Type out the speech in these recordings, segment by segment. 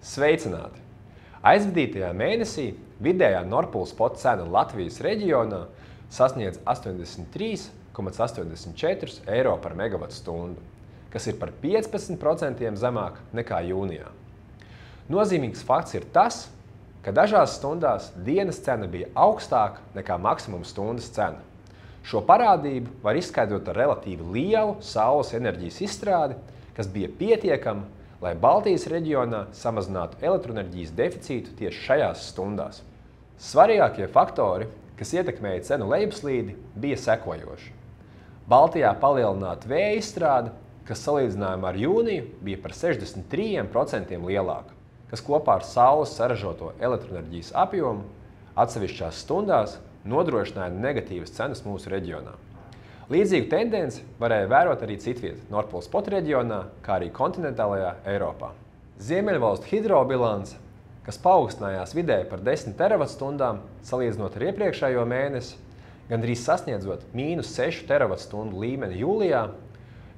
Sveicināti! Aizvadītajā mēnesī vidējā Nord Pool spot cena Latvijas reģionā sasniedz 83,84 eiro par megavatstundu, kas ir par 15% zemāk nekā jūnijā. Nozīmīgs fakts ir tas, ka dažās stundās dienas cena bija augstāka nekā maksimuma stundas cena. Šo parādību var izskaidrot ar relatīvi lielu saules enerģijas izstrādi, kas bija pietiekama, lai Baltijas reģionā samazinātu elektroenerģijas deficītu tieši šajās stundās. Svarīgākie faktori, kas ietekmēja cenu lejupslīdi, bija sekojoši. Baltijā palielināta vēja izstrāde, kas salīdzinājumā ar jūniju bija par 63% lielāka, kas kopā ar saules saražoto elektroenerģijas apjomu atsevišķās stundās nodrošināja negatīvas cenas mūsu reģionā. Līdzīgu tendenci varēja vērot arī citviet Nord Pool spot reģionā, kā arī kontinentālajā Eiropā. Ziemeļvalstu hidrobilance, kas paaugstinājās vidēji par 10 teravatstundām, salīdzinot ar iepriekšējo mēnesi, gandrīz sasniedzot -6 teravatstundu līmeni jūlijā,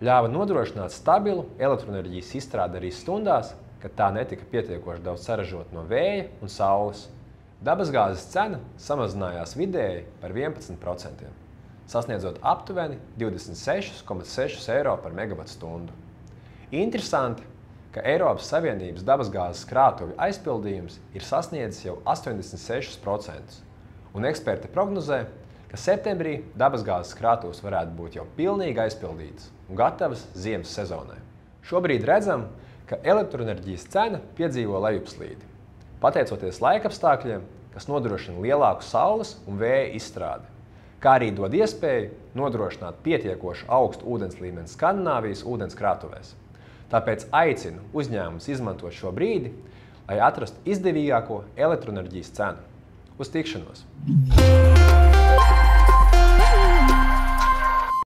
ļāva nodrošināt stabilu elektroenerģijas izstrādi arī stundās, kad tā netika pietiekoši daudz saražot no vēja un saules. Dabasgāzes cena samazinājās vidēji par 11%, sasniedzot aptuveni 26,6 eiro par megavatstundu. Interesanti, ka Eiropas Savienības dabasgāzes krātuvju aizpildījums ir sasniedzis jau 86%, un eksperti prognozē, ka septembrī dabasgāzes krātuves varētu būt jau pilnīgi aizpildītas un gatavas ziemas sezonai. Šobrīd redzam, ka elektroenerģijas cena piedzīvo lejupslīdi, pateicoties laikapstākļiem, kas nodrošina lielāku saules un vēja izstrādi, kā arī dod iespēju nodrošināt pietiekoši augstu ūdens līmeni Skandināvijas ūdens krātuvēs. Tāpēc aicinu uzņēmumus izmantot šo brīdi, lai atrastu izdevīgāko elektroenerģijas cenu. Uz tikšanos!